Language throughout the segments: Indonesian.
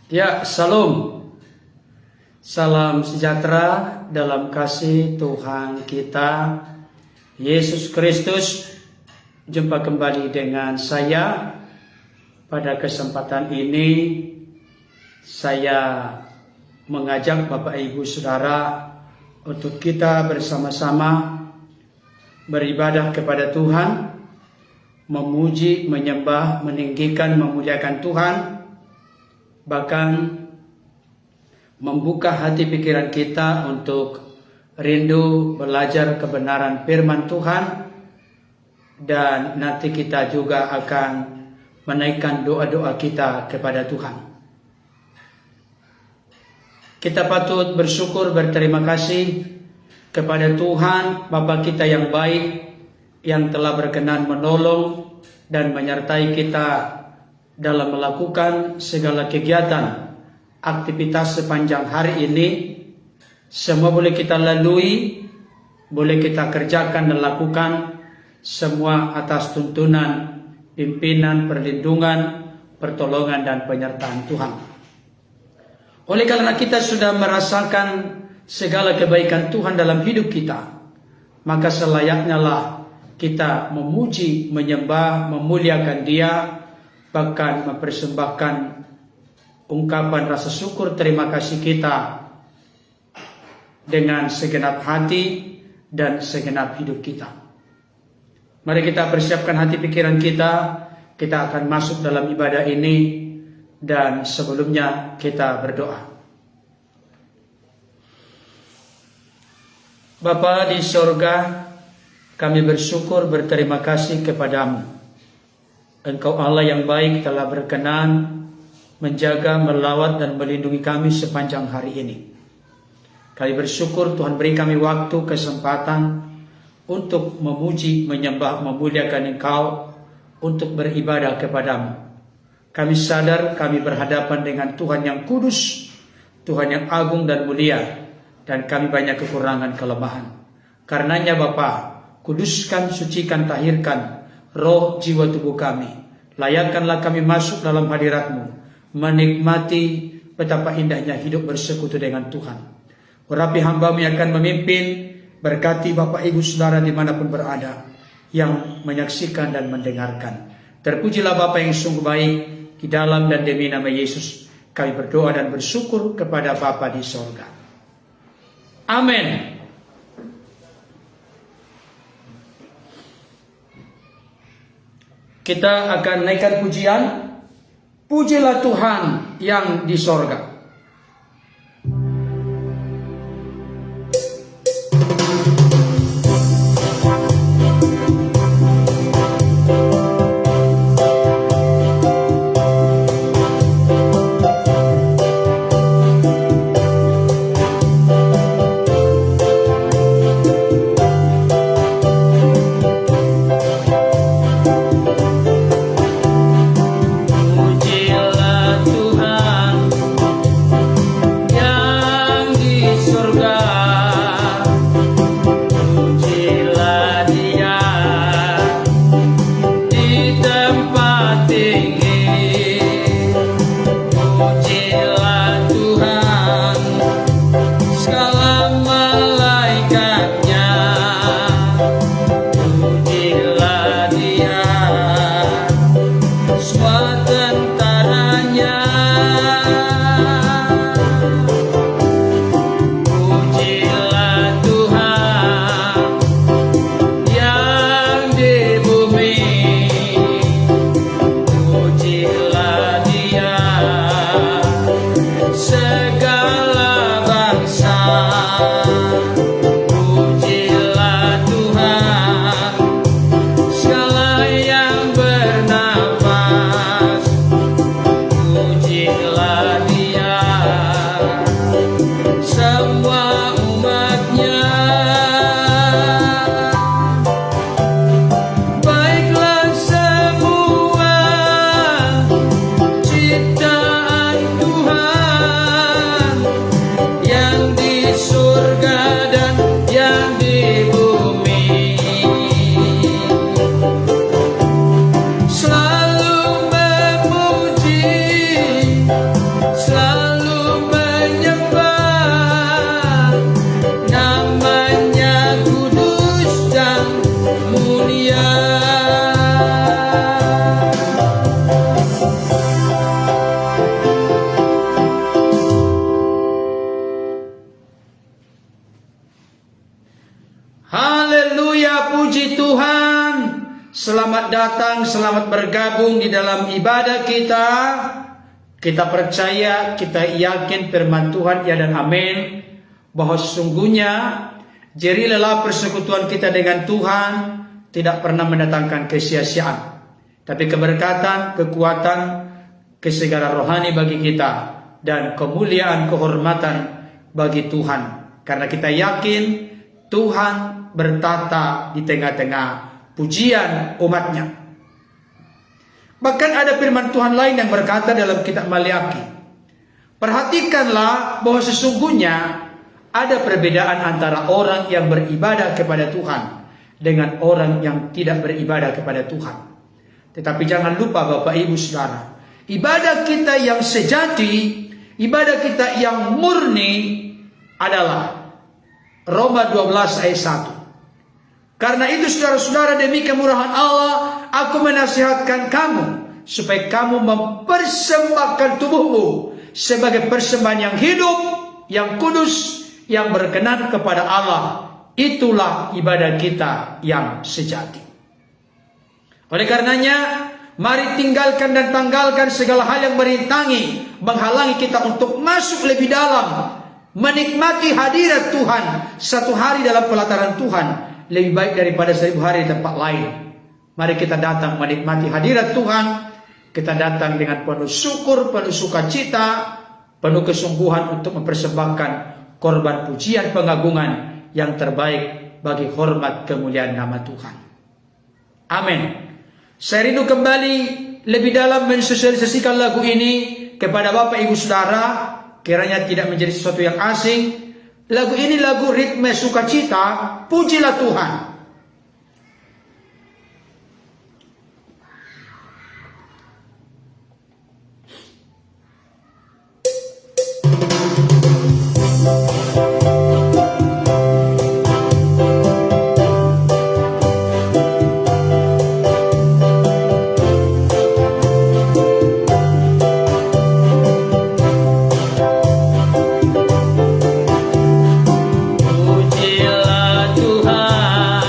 Ya, salam. Salam sejahtera dalam kasih Tuhan kita Yesus Kristus. Jumpa kembali dengan saya. Pada kesempatan ini saya mengajak Bapak Ibu Saudara untuk kita bersama-sama beribadah kepada Tuhan, memuji, menyembah, meninggikan, memuliakan Tuhan, bahkan membuka hati pikiran kita untuk rindu belajar kebenaran firman Tuhan, dan nanti kita juga akan menaikkan doa-doa kita kepada Tuhan. Kita patut bersyukur, berterima kasih kepada Tuhan Bapa kita yang baik, yang telah berkenan menolong dan menyertai kita dalam melakukan segala kegiatan, aktivitas sepanjang hari ini. Semua boleh kita lalui, boleh kita kerjakan dan lakukan, semua atas tuntunan, pimpinan, perlindungan, pertolongan, dan penyertaan Tuhan. Oleh karena kita sudah merasakan segala kebaikan Tuhan dalam hidup kita, maka selayaknya lah kita memuji, menyembah, memuliakan Dia, bahkan mempersembahkan ungkapan rasa syukur terima kasih kita dengan segenap hati dan segenap hidup kita. Mari kita persiapkan hati pikiran kita. Kita akan masuk dalam ibadah ini, dan sebelumnya kita berdoa. Bapa di sorga, kami bersyukur, berterima kasih kepadamu. Engkau Allah yang baik, telah berkenan menjaga, melawat, dan melindungi kami sepanjang hari ini. Kami bersyukur Tuhan beri kami waktu, kesempatan untuk memuji, menyembah, memuliakan Engkau, untuk beribadah kepadamu. Kami sadar kami berhadapan dengan Tuhan yang kudus, Tuhan yang agung dan mulia, dan kami banyak kekurangan, kelemahan. Karenanya Bapa, kuduskan, sucikan, tahirkan roh, jiwa, tubuh kami. Layakkanlah kami masuk dalam hadirat-Mu, menikmati betapa indahnya hidup bersekutu dengan Tuhan. Urapi hamba-Mu yang akan memimpin. Berkati Bapak Ibu Saudara dimanapun berada, yang menyaksikan dan mendengarkan. Terpujilah Bapa yang sungguh baik. Di dalam dan demi nama Yesus kami berdoa dan bersyukur kepada Bapa di sorga. Amin. Kita akan naikkan pujian. Pujilah Tuhan yang di sorga. Haleluya, puji Tuhan. Selamat datang, selamat bergabung di dalam ibadah kita. Kita percaya, kita yakin firman Tuhan ya dan amin, bahwa sesungguhnya jeri lelah persekutuan kita dengan Tuhan tidak pernah mendatangkan kesia-siaan, tapi keberkatan, kekuatan, kesegaran rohani bagi kita, dan kemuliaan, kehormatan bagi Tuhan. Karena kita yakin Tuhan bertata di tengah-tengah pujian umatnya. Bahkan ada firman Tuhan lain yang berkata dalam kitab Maliaki, perhatikanlah bahwa sesungguhnya ada perbedaan antara orang yang beribadah kepada Tuhan dengan orang yang tidak beribadah kepada Tuhan. Tetapi jangan lupa Bapak Ibu Saudara, ibadah kita yang sejati, ibadah kita yang murni adalah Roma 12 ayat 1. Karena itu saudara-saudara, demi kemurahan Allah, aku menasihatkan kamu supaya kamu mempersembahkan tubuhmu sebagai persembahan yang hidup, yang kudus, yang berkenan kepada Allah. Itulah ibadah kita yang sejati. Oleh karenanya, mari tinggalkan dan tanggalkan segala hal yang merintangi, menghalangi kita untuk masuk lebih dalam, menikmati hadirat Tuhan. Satu hari dalam pelataran Tuhan lebih baik daripada 1000 hari di tempat lain. Mari kita datang menikmati hadirat Tuhan. Kita datang dengan penuh syukur, penuh sukacita, penuh kesungguhan untuk mempersembahkan korban pujian pengagungan yang terbaik bagi hormat kemuliaan nama Tuhan. Amin. Saya rindu kembali lebih dalam mensosialisasikan lagu ini kepada Bapak Ibu Saudara, kiranya tidak menjadi sesuatu yang asing. Lagu ini lagu ritme sukacita, pujilah Tuhan. Pujilah Tuhan.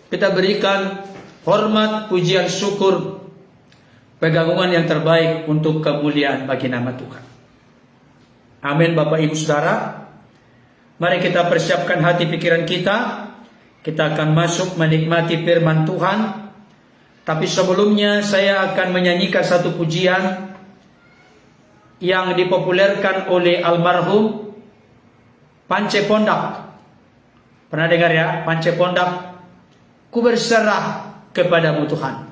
kita berikan hormat, pujian, syukur, pegangan yang terbaik untuk kemuliaan bagi nama Tuhan. Amin. Bapak Ibu Saudara, mari kita persiapkan hati pikiran kita. Kita akan masuk menikmati firman Tuhan. Tapi sebelumnya saya akan menyanyikan satu pujian yang dipopulerkan oleh almarhum Pance Pondak. Pernah dengar ya, Pance Pondak? Ku berserah kepadamu Tuhan.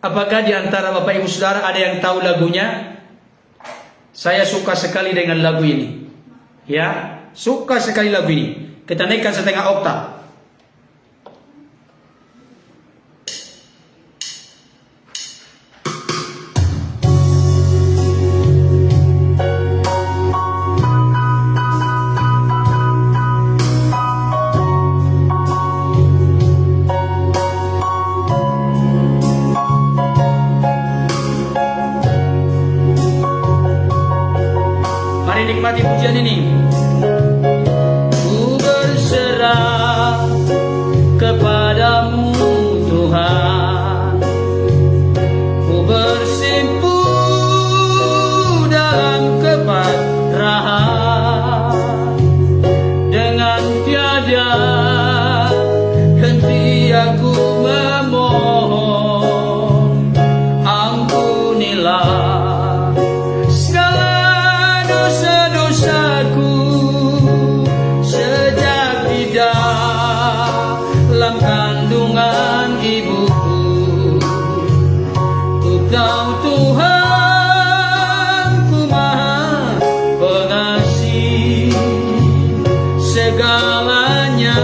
Apakah di antara Bapak Ibu Saudara ada yang tahu lagunya? Saya suka sekali dengan lagu ini. Ya, suka sekali lagu ini. Kita naikkan setengah oktav. Nikmati pujian ini. Ku berserah kepadamu Tuhan, ku bersimpu dalam keparahan, dengan tiada henti aku memohon, ampunilah sejak di dalam kandungan ibuku. Ku tahu Tuhan, ku maha pengasih, segalanya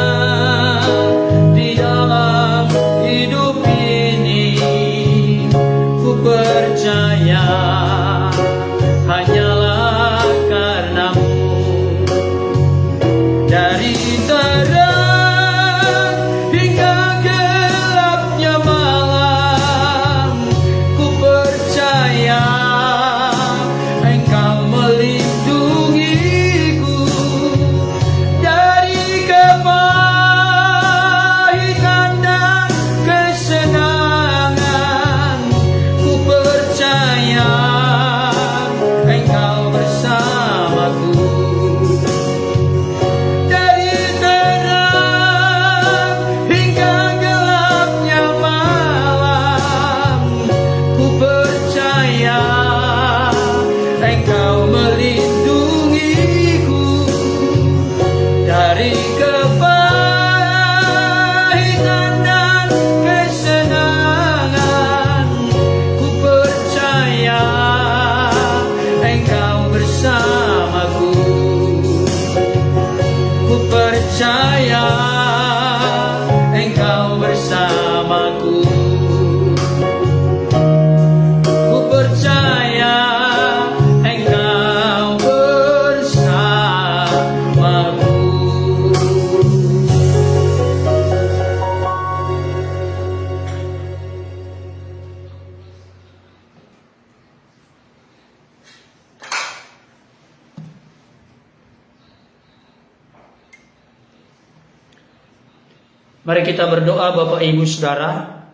Mari kita berdoa Bapak Ibu Saudara.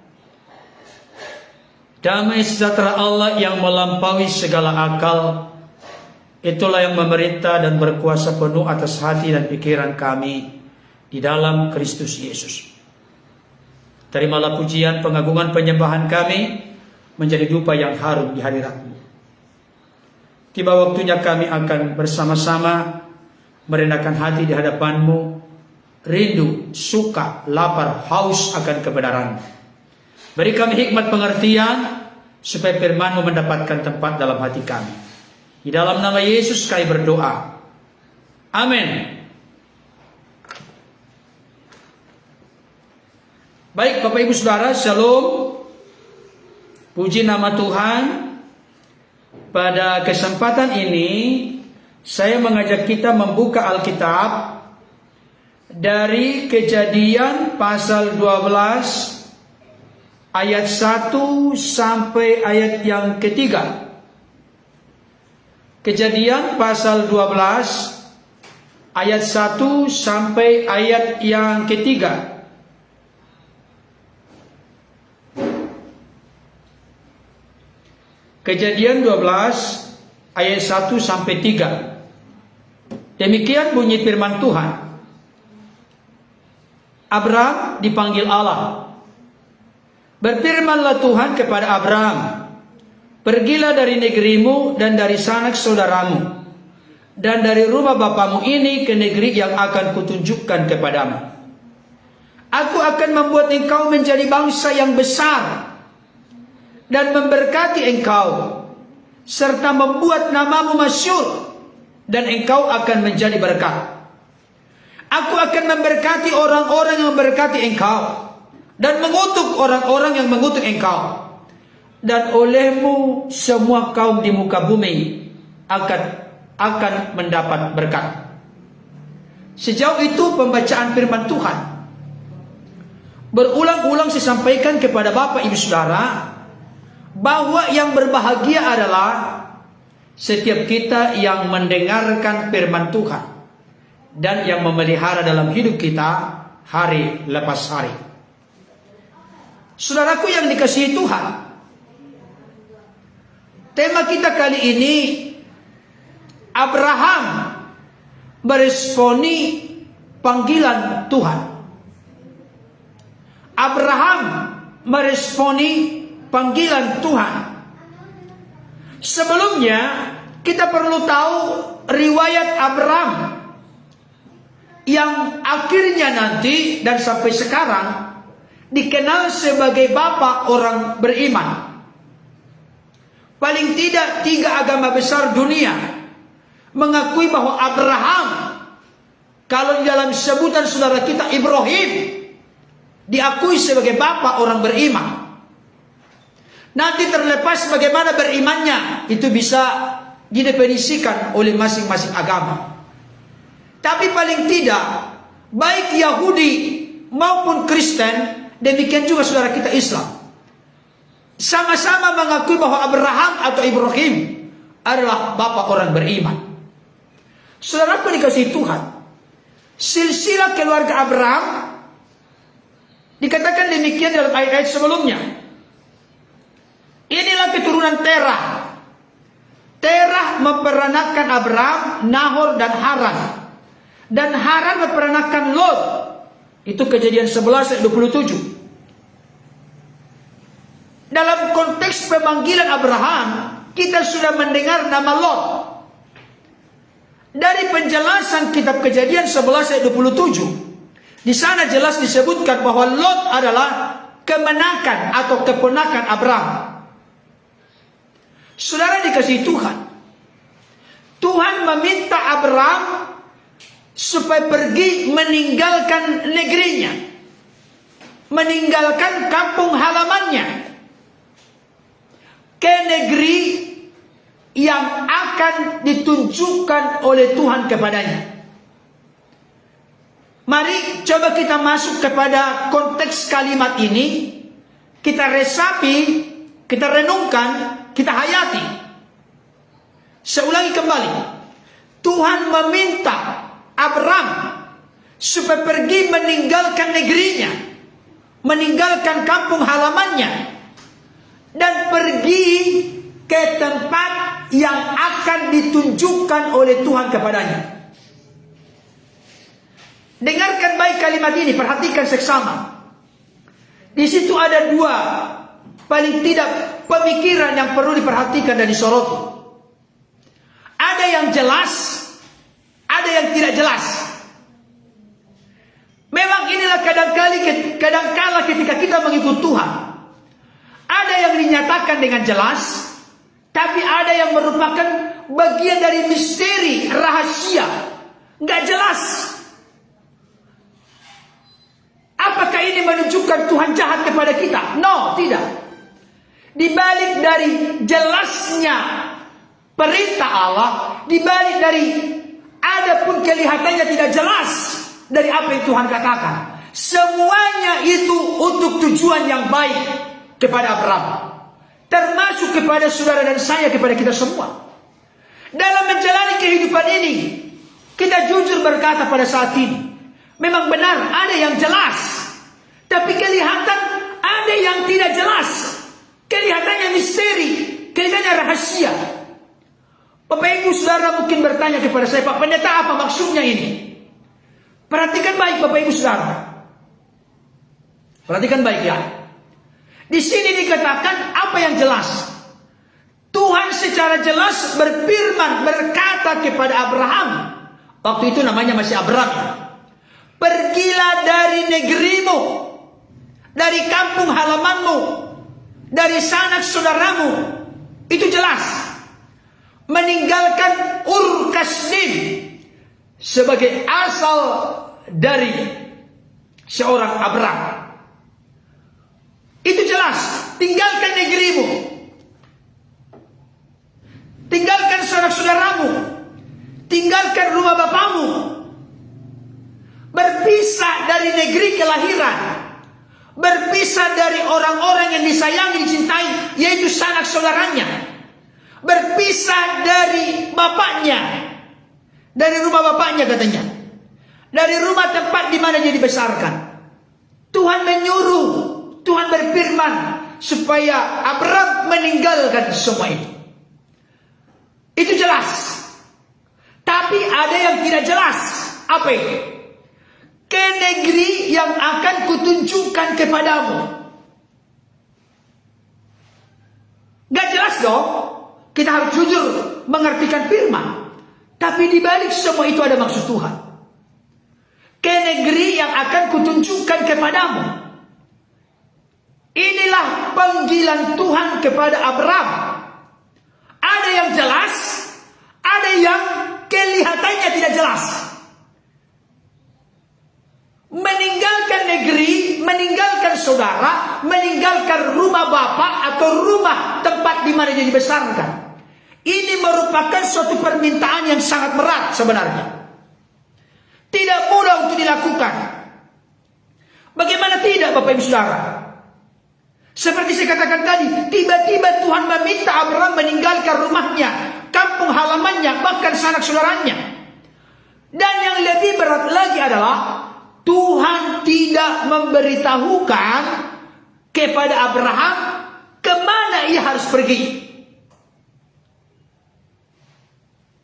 Damai sejahtera Allah yang melampaui segala akal, itulah yang memerintah dan berkuasa penuh atas hati dan pikiran kami di dalam Kristus Yesus. Terimalah pujian, pengagungan, penyembahan kami menjadi dupa yang harum di hadirat-Mu. Tiba waktunya kami akan bersama-sama merendahkan hati di hadapan-Mu, rindu, suka, lapar, haus akan kebenaran. Beri kami hikmat pengertian supaya firman-Mu mendapatkan tempat dalam hati kami. Di dalam nama Yesus kami berdoa. Amin. Baik Bapak Ibu Saudara, Shalom. Puji nama Tuhan. Pada kesempatan ini saya mengajak kita membuka Alkitab dari Kejadian pasal 12 ayat 1 sampai ayat yang ketiga. Kejadian pasal 12 ayat 1 sampai ayat yang ketiga. Kejadian 12 ayat 1 sampai 3. Demikian bunyi firman Tuhan. Abraham dipanggil Allah. Berfirmanlah Tuhan kepada Abraham, pergilah dari negerimu dan dari sanak saudaramu dan dari rumah bapamu ini ke negeri yang akan kutunjukkan kepadamu. Aku akan membuat engkau menjadi bangsa yang besar dan memberkati engkau, serta membuat namamu masyhur, dan engkau akan menjadi berkat. Aku akan memberkati orang-orang yang memberkati engkau, dan mengutuk orang-orang yang mengutuk engkau. Dan olehmu semua kaum di muka bumi akan mendapat berkat. Sejauh itu pembacaan firman Tuhan. Berulang-ulang saya sampaikan kepada Bapak Ibu Saudara, bahwa yang berbahagia adalah setiap kita yang mendengarkan firman Tuhan dan yang memelihara dalam hidup kita hari lepas hari. Saudaraku yang dikasihi Tuhan, tema kita kali ini, Abraham meresponi panggilan Tuhan. Abraham meresponi panggilan Tuhan. Sebelumnya kita perlu tahu riwayat Abraham yang akhirnya nanti dan sampai sekarang dikenal sebagai bapa orang beriman. Paling tidak 3 agama besar dunia mengakui bahwa Abraham, kalau di dalam sebutan saudara kita Ibrahim, diakui sebagai bapa orang beriman. Nanti terlepas bagaimana berimannya, itu bisa didefinisikan oleh masing-masing agama. Tapi paling tidak, baik Yahudi maupun Kristen, demikian juga saudara kita Islam, sama-sama mengakui bahwa Abraham atau Ibrahim adalah bapa orang beriman. Saudaraku dikasihi Tuhan, silsilah keluarga Abraham dikatakan demikian dalam ayat-ayat sebelumnya. Inilah keturunan Terah. Terah memperanakan Abraham, Nahor dan Haran. Dan Haran memperanakan Lot. Itu Kejadian 11 ayat 27. Dalam konteks pemanggilan Abraham, kita sudah mendengar nama Lot. Dari penjelasan kitab Kejadian 11 ayat 27, di sana jelas disebutkan bahwa Lot adalah kemenakan atau keponakan Abraham. Saudara dikasihi Tuhan, Tuhan meminta Abraham supaya pergi meninggalkan negerinya, meninggalkan kampung halamannya, ke negeri yang akan ditunjukkan oleh Tuhan kepadanya. Mari coba kita masuk kepada konteks kalimat ini, kita resapi, kita renungkan, kita hayati. Saya ulangi kembali, Tuhan meminta Abraham supaya pergi meninggalkan negerinya, meninggalkan kampung halamannya, dan pergi ke tempat yang akan ditunjukkan oleh Tuhan kepadanya. Dengarkan baik kalimat ini, perhatikan seksama. Di situ ada dua, paling tidak, pemikiran yang perlu diperhatikan dan disoroti. Ada yang jelas, ada yang tidak jelas. Memang inilah kadangkala ketika kita mengikut Tuhan, ada yang dinyatakan dengan jelas, tapi ada yang merupakan bagian dari misteri, rahasia, nggak jelas. Apakah ini menunjukkan Tuhan jahat kepada kita? No, tidak. Di balik dari jelasnya perintah Allah, di balik dari ada pun kelihatannya tidak jelas dari apa yang Tuhan katakan, semuanya itu untuk tujuan yang baik kepada Abraham, termasuk kepada saudara dan saya, kepada kita semua. Dalam menjalani kehidupan ini, kita jujur berkata pada saat ini, memang benar ada yang jelas, tapi kelihatan ada yang tidak jelas. Kelihatannya misteri, kelihatannya rahasia. Bapak Ibu Saudara mungkin bertanya kepada saya, Pak Pendeta, apa maksudnya ini? Perhatikan baik Bapak Ibu Saudara. Perhatikan baik ya. Di sini dikatakan apa yang jelas. Tuhan secara jelas berfirman, berkata kepada Abraham. Waktu itu namanya masih Abraham. Pergilah dari negerimu, dari kampung halamanmu, dari sanak saudaramu. Itu jelas. Meninggalkan Ur Kasdim sebagai asal dari seorang Abraham. Itu jelas. Tinggalkan negerimu, tinggalkan saudara-saudaramu, tinggalkan rumah bapamu, berpisah dari negeri kelahiran, berpisah dari orang-orang yang disayangi, dicintai, yaitu sanak saudaranya, berpisah dari bapaknya, dari rumah bapaknya katanya, dari rumah tempat di mana dia dibesarkan. Tuhan menyuruh, Tuhan berfirman supaya Abraham meninggalkan semua itu. Itu jelas. Tapi ada yang tidak jelas. Apa itu? Ke negeri yang akan kutunjukkan kepadamu. Gak jelas dong. Kita harus jujur mengertikan firman. Tapi di balik semua itu ada maksud Tuhan. Ke negeri yang akan kutunjukkan kepadamu. Inilah panggilan Tuhan kepada Abraham. Ada yang jelas, ada yang kelihatannya tidak jelas. Meninggalkan negeri, meninggalkan saudara, meninggalkan rumah bapak atau rumah tempat di mana dia dibesarkan. Ini merupakan suatu permintaan yang sangat berat sebenarnya. Tidak mudah untuk dilakukan. Bagaimana tidak Bapak Ibu Saudara? Seperti saya katakan tadi, tiba-tiba Tuhan meminta Abraham meninggalkan rumahnya, kampung halamannya, bahkan sanak saudaranya. Dan yang lebih berat lagi adalah Tuhan tidak memberitahukan kepada Abraham kemana ia harus pergi.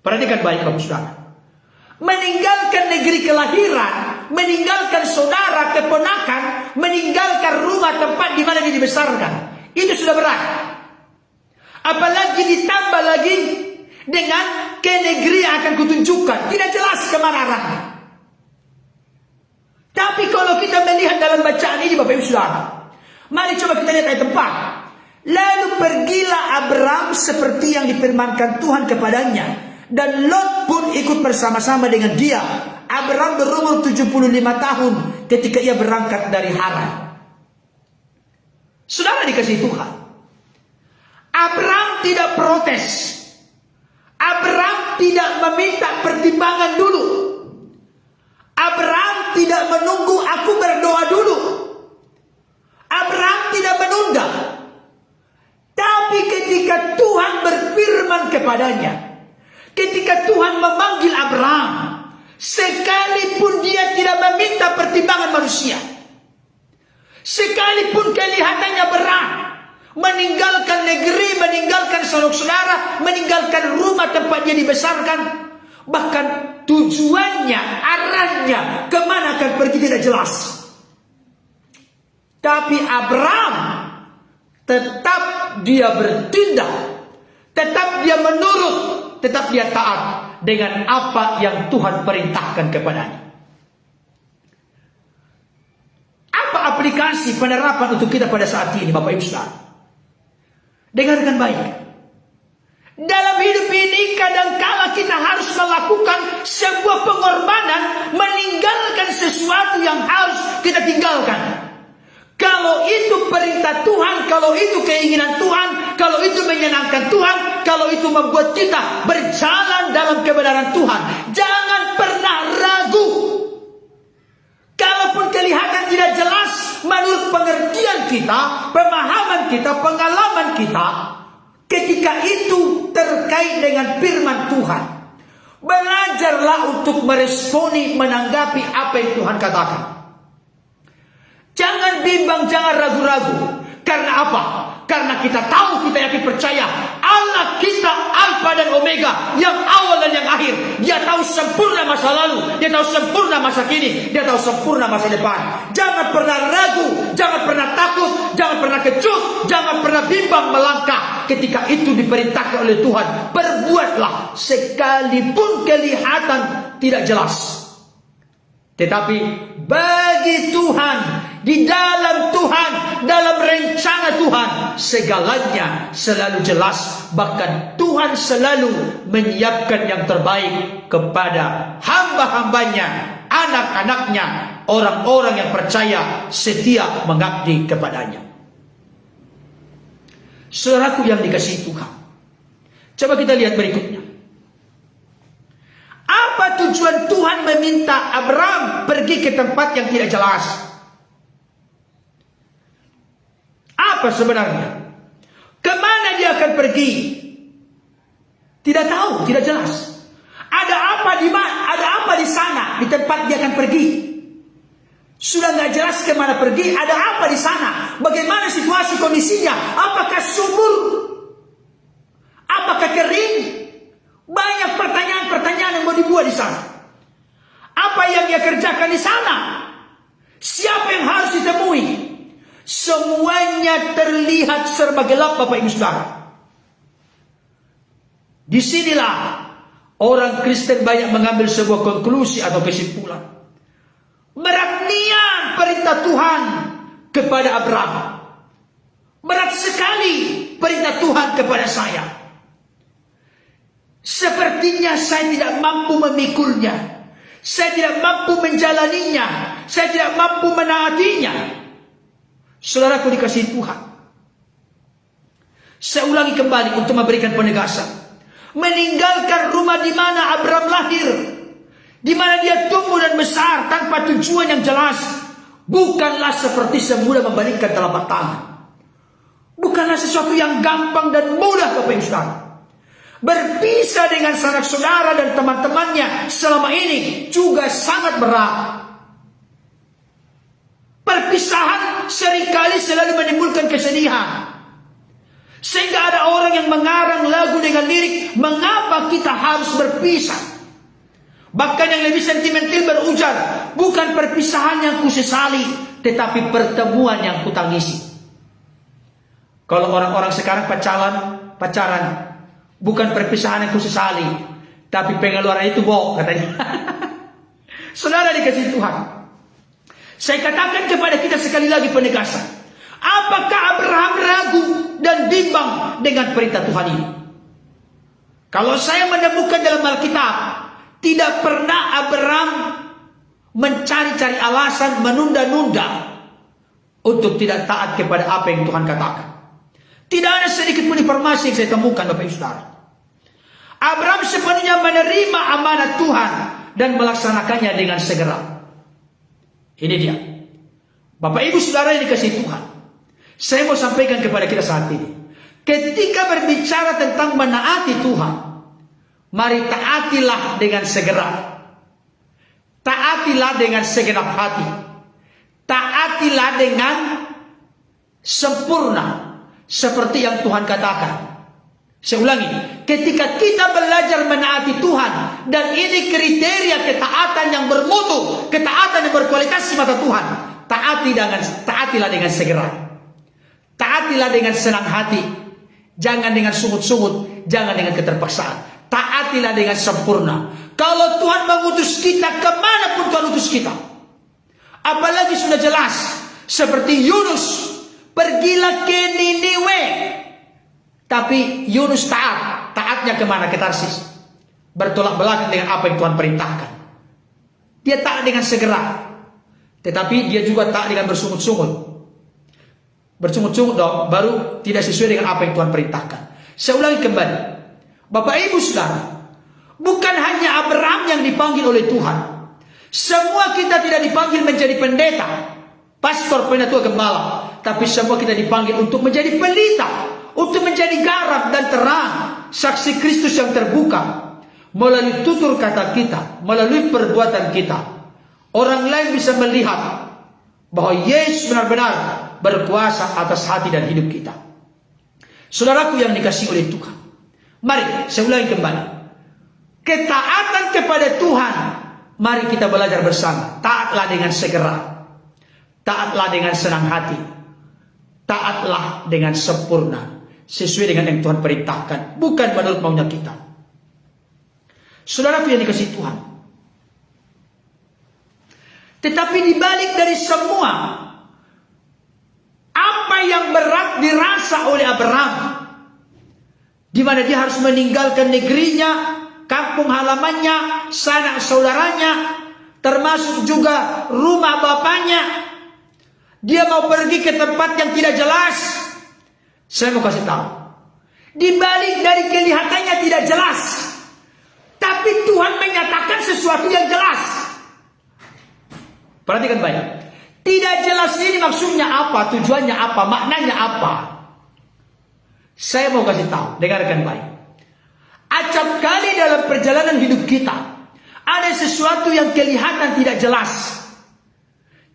Perhatikan baik Bapak Saudara. Meninggalkan negeri kelahiran, meninggalkan saudara, keponakan, meninggalkan rumah tempat di mana dia dibesarkan, itu sudah berat. Apalagi ditambah lagi dengan ke negeri yang akan kutunjukkan, tidak jelas kemana arahnya. Tapi kalau kita melihat dalam bacaan ini Bapak Ibu Saudara, mari coba kita lihat ayat 4. Lalu pergilah Abraham seperti yang difirmankan Tuhan kepadanya, dan Lot pun ikut bersama-sama dengan dia. Abraham berumur 75 tahun ketika ia berangkat dari Haran. Saudara dikasih Tuhan, Abraham tidak protes. Abraham tidak meminta pertimbangan dulu. Abraham tidak menunggu aku berdoa dulu. Abraham tidak menunda. Tapi ketika Tuhan berfirman kepadanya, ketika Tuhan memanggil Abraham, sekalipun dia tidak Sekalipun kelihatannya berat, meninggalkan negeri, meninggalkan saudara-saudara, meninggalkan rumah tempat dia dibesarkan, bahkan tujuannya, arahnya, kemana akan pergi tidak jelas. Tapi Abraham tetap dia bertindak, tetap dia menurut, tetap dia taat dengan apa yang Tuhan perintahkan kepadanya. Apa aplikasi penerapan untuk kita pada saat ini, Bapak Ibu Saudara? Dengarkan baik. Dalam hidup ini kadangkala kita harus melakukan sebuah pengorbanan, meninggalkan sesuatu yang harus kita tinggalkan. Kalau itu perintah Tuhan, kalau itu keinginan Tuhan, kalau itu menyenangkan Tuhan, kalau itu membuat kita berjalan dalam kebenaran Tuhan, jangan pernah ragu. Kalaupun kelihatan tidak jelas menurut pengertian kita, pemahaman kita, pengalaman kita, ketika itu terkait dengan firman Tuhan, belajarlah untuk meresponi, menanggapi apa yang Tuhan katakan. Jangan bimbang, jangan ragu-ragu. Karena apa? Karena kita tahu, kita yakin percaya Allah kita Alfa dan Omega, yang awal dan yang akhir. Dia tahu sempurna masa lalu, dia tahu sempurna masa kini, dia tahu sempurna masa depan. Jangan pernah ragu, jangan pernah takut, jangan pernah kecut, jangan pernah bimbang melangkah ketika itu diperintahkan oleh Tuhan. Berbuatlah sekalipun kelihatan tidak jelas. Tetapi bagi Tuhan, di dalam Tuhan, dalam rencana Tuhan, segalanya selalu jelas. Bahkan Tuhan selalu menyiapkan yang terbaik kepada hamba-hambanya, anak-anaknya, orang-orang yang percaya, setia mengabdi kepadanya. Saudaraku yang dikasihi Tuhan, coba kita lihat berikutnya. Apa tujuan Tuhan meminta Abraham pergi ke tempat yang tidak jelas? Apa sebenarnya? Kemana dia akan pergi? Tidak tahu, tidak jelas. Ada apa di mana? Ada apa di sana? Di tempat dia akan pergi. Sudah nggak jelas kemana pergi. Ada apa di sana? Bagaimana situasi kondisinya? Apakah subur? Apakah kering? Banyak pertanyaan-pertanyaan yang mau dibuat di sana. Apa yang dia kerjakan di sana? Siapa yang harus ditemui? Semuanya terlihat serba gelap, Bapak Ibu Saudara. Disinilah orang Kristen banyak mengambil sebuah konklusi atau kesimpulan. Berat niat perintah Tuhan kepada Abraham. Berat sekali perintah Tuhan kepada saya. Sepertinya saya tidak mampu memikulnya. Saya tidak mampu menjalaninya. Saya tidak mampu menaatinya. Saudaraku dikasihi Tuhan, saya ulangi kembali untuk memberikan penegasan. Meninggalkan rumah di mana Abraham lahir, di mana dia tumbuh dan besar tanpa tujuan yang jelas, bukanlah seperti semudah membalikkan telapak tangan. Bukanlah sesuatu yang gampang dan mudah, Bapak Ibu Saudara. Berpisah dengan sanak saudara dan teman-temannya selama ini juga sangat berat. Perpisahan seringkali selalu menimbulkan kesedihan. Sehingga ada orang yang mengarang lagu dengan lirik, mengapa kita harus berpisah? Bahkan yang lebih sentimental berujar, bukan perpisahan yang kusesali, tetapi pertemuan yang kutangisi. Kalau orang-orang sekarang pacaran, bukan perpisahan yang kusesali, tapi pengeluaran itu bohong katanya. Saudara dikasihi Tuhan, saya katakan kepada kita sekali lagi penegasan. Apakah Abraham ragu dan bimbang dengan perintah Tuhan ini? Kalau saya menemukan dalam Alkitab, tidak pernah Abraham mencari-cari alasan, menunda-nunda untuk tidak taat kepada apa yang Tuhan katakan. Tidak ada sedikit pun informasi yang saya temukan, Bapak Ibu Saudara. Abraham sepenuhnya menerima amanat Tuhan dan melaksanakannya dengan segera. Ini dia. Bapak Ibu Saudara yang dikasihi Tuhan, saya mau sampaikan kepada kita saat ini. Ketika berbicara tentang menaati Tuhan, mari taatilah dengan segera. Taatilah dengan segenap hati. taatilah dengan sempurna seperti yang Tuhan katakan. Saya ulangi, ketika kita belajar menaati Tuhan, dan ini kriteria ketaatan yang bermutu, ketaatan yang berkualitas di mata Tuhan, taatilah dengan segera, taatilah dengan senang hati, jangan dengan sungut-sungut, jangan dengan keterpaksaan, taatilah dengan sempurna. Kalau Tuhan mengutus kita, kemanapun Tuhan utus kita, apalagi sudah jelas, seperti Yunus, pergilah ke Niniwe. Tapi Yunus taatnya kemana? Ke Tarsis. Bertolak belakang dengan apa yang Tuhan perintahkan. Dia taat dengan segera, tetapi dia juga taat dengan bersungut-sungut. Bersungut-sungut dong, baru tidak sesuai dengan apa yang Tuhan perintahkan. Saya ulangi kembali, Bapak Ibu Saudara, bukan hanya Abraham yang dipanggil oleh Tuhan. Semua kita tidak dipanggil menjadi pendeta, pastor, penatua, gembala, tapi semua kita dipanggil untuk menjadi pelita, untuk menjadi garam dan terang, saksi Kristus yang terbuka. Melalui tutur kata kita, melalui perbuatan kita, orang lain bisa melihat bahwa Yesus benar-benar berkuasa atas hati dan hidup kita. Saudaraku yang dikasihi oleh Tuhan, mari saya ulangi kembali, ketaatan kepada Tuhan, mari kita belajar bersama. Taatlah dengan segera, taatlah dengan senang hati, taatlah dengan sempurna, sesuai dengan yang Tuhan perintahkan, bukan menurut maunya kita. Saudaraku yang dikasihi Tuhan, tetapi dibalik dari semua, apa yang berat dirasa oleh Abraham, di mana dia harus meninggalkan negerinya, kampung halamannya, sanak saudaranya, termasuk juga rumah bapaknya. Dia mau pergi ke tempat yang tidak jelas. Saya mau kasih tahu, di balik dari kelihatannya tidak jelas, tapi Tuhan menyatakan sesuatu yang jelas. Perhatikan baik. Tidak jelas ini maksudnya apa, tujuannya apa, maknanya apa. Saya mau kasih tahu, dengarkan baik. Acap kali dalam perjalanan hidup kita, ada sesuatu yang kelihatan tidak jelas,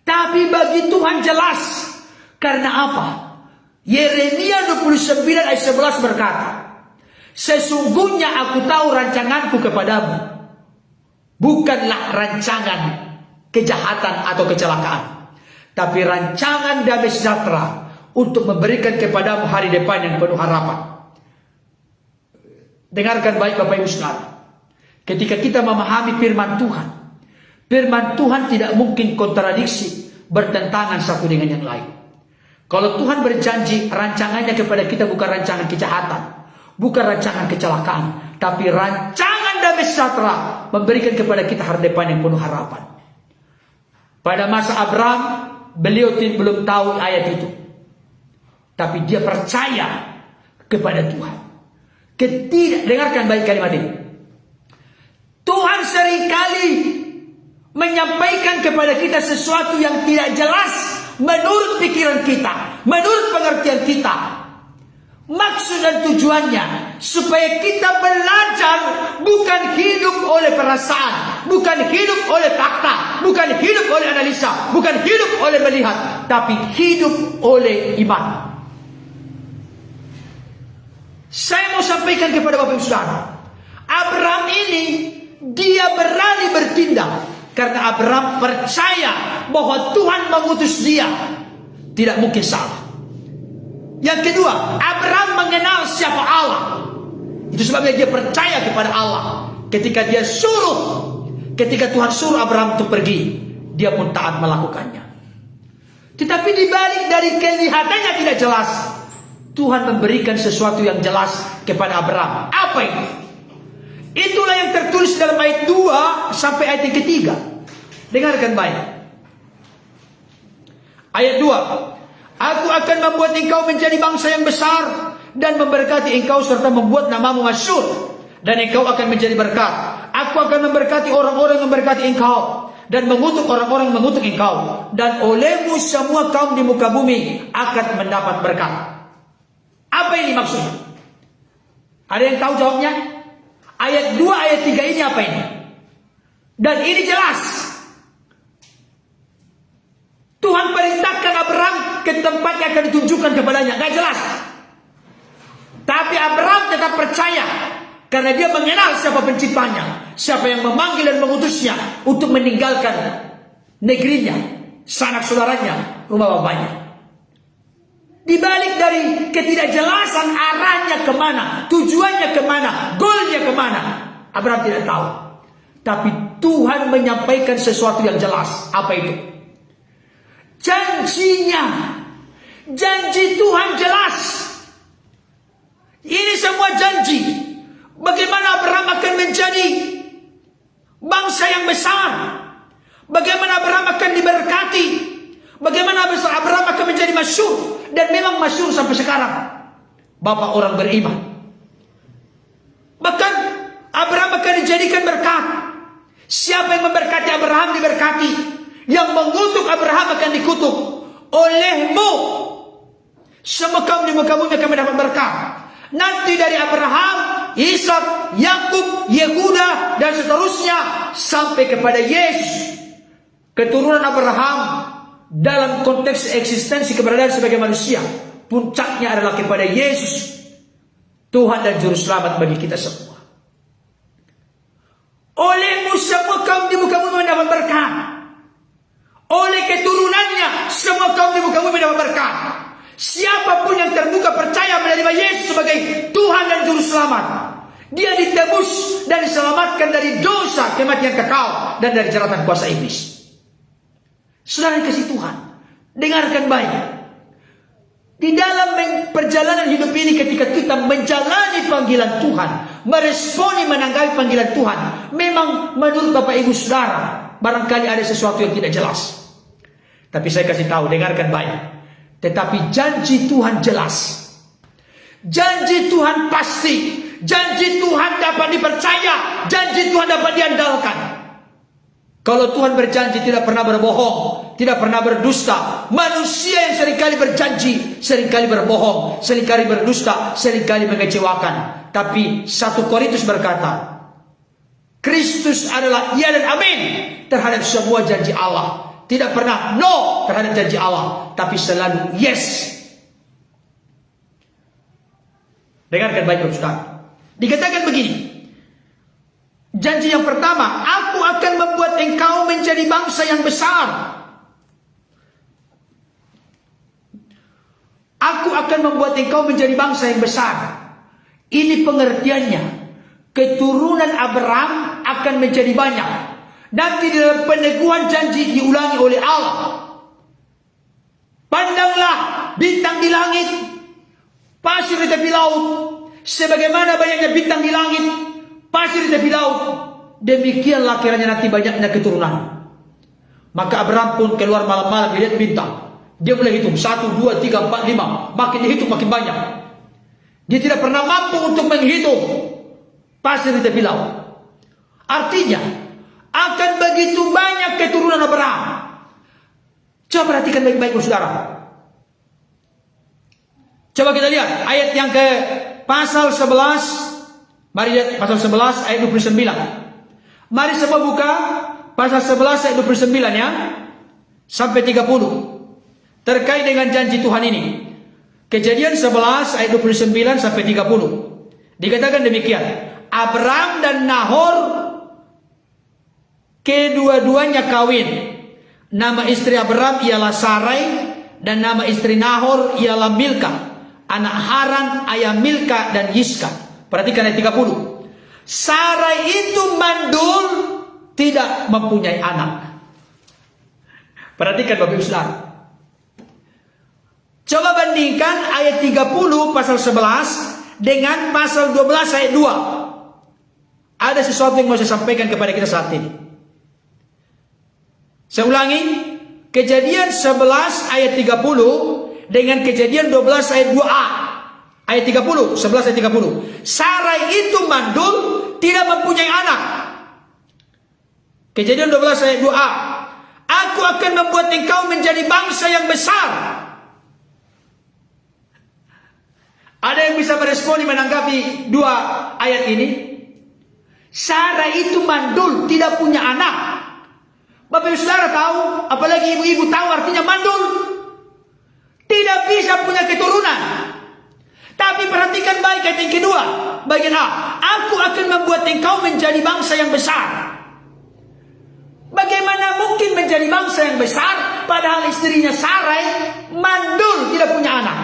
tapi bagi Tuhan jelas. Karena apa? Yeremia 29 ayat 11 berkata, sesungguhnya aku tahu rancanganku kepadamu, bukanlah rancangan kejahatan atau kecelakaan, tapi rancangan damai sejahtera, untuk memberikan kepadamu hari depan yang penuh harapan. Dengarkan baik Bapak Ibu Saudara, ketika kita memahami firman Tuhan tidak mungkin kontradiksi, bertentangan satu dengan yang lain. Kalau Tuhan berjanji, rancangannya kepada kita bukan rancangan kejahatan, bukan rancangan kecelakaan, tapi rancangan damai sejahtera, memberikan kepada kita hari depan yang penuh harapan. Pada masa Abraham, beliau belum tahu ayat itu, tapi dia percaya kepada Tuhan. Dengarkan baik kalimat ini. Tuhan seringkali menyampaikan kepada kita sesuatu yang tidak jelas menurut pikiran kita, menurut pengertian kita. Maksud dan tujuannya supaya kita belajar bukan hidup oleh perasaan, bukan hidup oleh fakta, bukan hidup oleh analisa, bukan hidup oleh melihat, tapi hidup oleh iman. Saya mau sampaikan kepada Bapak Ibu Saudara, Abraham ini dia berani bertindak karena Abraham percaya bahwa Tuhan mengutus dia, tidak mungkin salah. Yang kedua, Abraham mengenal siapa Allah. Itu sebabnya dia percaya kepada Allah. Ketika Tuhan suruh Abraham untuk pergi, dia pun taat melakukannya. Tetapi dibalik dari kelihatannya tidak jelas, Tuhan memberikan sesuatu yang jelas kepada Abraham. Apa itu? Itulah yang tertulis dalam ayat 2 sampai ayat yang ketiga. Dengarkan baik. Ayat 2. Aku akan membuat engkau menjadi bangsa yang besar, dan memberkati engkau serta membuat namamu masyhur, dan engkau akan menjadi berkat. Aku akan memberkati orang-orang yang memberkati engkau, dan mengutuk orang-orang yang mengutuk engkau, dan olehmu semua kaum di muka bumi akan mendapat berkat. Apa ini maksudnya? Ada yang tahu jawabnya? Ayat 2, ayat 3 ini apa ini? Dan ini jelas. Tuhan ke tempat yang akan ditunjukkan kepadanya. Gak jelas. Tapi Abraham tetap percaya. Karena dia mengenal siapa penciptanya. Siapa yang memanggil dan mengutusnya untuk meninggalkan negerinya, sanak saudaranya, rumah bapaknya. Di balik dari ketidakjelasan arahnya kemana, tujuannya kemana, goalnya kemana, Abraham tidak tahu. Tapi Tuhan menyampaikan sesuatu yang jelas. Apa itu? Janjinya. Janji Tuhan jelas. Ini semua janji. Bagaimana Abraham akan menjadi bangsa yang besar. Bagaimana Abraham akan diberkati. Bagaimana Abraham akan menjadi masyhur. Dan memang masyhur sampai sekarang. Bapak orang beriman. Bahkan Abraham akan dijadikan berkat. Siapa yang memberkati Abraham diberkati. Yang mengutuk Abraham akan dikutuk. Olehmu semua kaum di muka bumi akan mendapat berkat. Nanti dari Abraham, Ishak, Yakub, Yehuda dan seterusnya sampai kepada Yesus. Keturunan Abraham dalam konteks eksistensi keberadaan sebagai manusia, puncaknya adalah kepada Yesus, Tuhan dan juru selamat bagi kita semua. Olehmu semua kaum di muka bumi mendapat berkat. Oleh keturunannya semua kaum di muka bumi mendapat berkat. Siapapun yang terbuka percaya menerima Yesus sebagai Tuhan dan juru selamat, dia ditebus dan diselamatkan dari dosa, kematian kekal, dan dari jeratan kuasa iblis. Saudara yang kasih Tuhan, dengarkan baik. Di dalam perjalanan hidup ini, ketika kita menjalani panggilan Tuhan, meresponi, menanggapi panggilan Tuhan, memang menurut Bapak Ibu Saudara barangkali ada sesuatu yang tidak jelas. Tapi saya kasih tahu, dengarkan baik. Tetapi janji Tuhan jelas. Janji Tuhan pasti. Janji Tuhan dapat dipercaya. Janji Tuhan dapat diandalkan. Kalau Tuhan berjanji tidak pernah berbohong, tidak pernah berdusta. Manusia yang seringkali berjanji, seringkali berbohong, seringkali berdusta, seringkali mengecewakan. Tapi 1 Korintus berkata, Kristus adalah ya dan amin terhadap semua janji Allah. Tidak pernah no terhadap janji Allah, tapi selalu yes. Dengarkan baik, Saudara. Dikatakan begini. Janji yang pertama, aku akan membuat engkau menjadi bangsa yang besar. Aku akan membuat engkau menjadi bangsa yang besar. Ini pengertiannya. Keturunan Abraham akan menjadi banyak. Nanti dalam peneguhan janji diulangi oleh Allah. Pandanglah bintang di langit, pasir di tepi laut. Sebagaimana banyaknya bintang di langit, pasir di tepi laut, demikianlah kiranya nanti banyaknya keturunan. Maka Abraham pun keluar malam-malam melihat bintang. Dia mulai hitung 1, 2, 3, 4, 5. Makin dihitung makin banyak. Dia tidak pernah mampu untuk menghitung pasir di tepi laut. Artinya akan begitu banyak keturunan Abraham. Coba perhatikan baik-baik, Saudara. Coba kita lihat ayat yang ke pasal 11. Mari lihat pasal 11 ayat 29. Mari semua buka pasal 11 ayat 29 ya. Sampai 30. Terkait dengan janji Tuhan ini. Kejadian 11 ayat 29 sampai 30. Dikatakan demikian. Abraham dan Nahor kedua-duanya kawin. Nama istri Abraham ialah Sarai dan nama istri Nahor ialah Milka, anak Haran, ayah Milka dan Yiska. Perhatikan ayat 30. Sarai itu mandul, tidak mempunyai anak. Perhatikan Bapak Ibu Saudara. Coba bandingkan ayat 30 pasal 11 dengan pasal 12 ayat 2. Ada sesuatu yang mau saya sampaikan kepada kita saat ini. Saya ulangi, Kejadian 11 ayat 30 dengan Kejadian 12 ayat 2a. Ayat 30, 11 ayat 30. Sarai itu mandul, tidak mempunyai anak. Kejadian 12 ayat 2a. Aku akan membuat engkau menjadi bangsa yang besar. Ada yang bisa meresponi menanggapi dua ayat ini? Sarai itu mandul, tidak punya anak. Bapak Ibu Saudara tahu, apalagi ibu-ibu tahu artinya mandul. tidak bisa punya keturunan. Tapi perhatikan baik ayat yang kedua, bagian A. Aku akan membuat engkau menjadi bangsa yang besar. Bagaimana mungkin menjadi bangsa yang besar padahal istrinya Sarai mandul, tidak punya anak?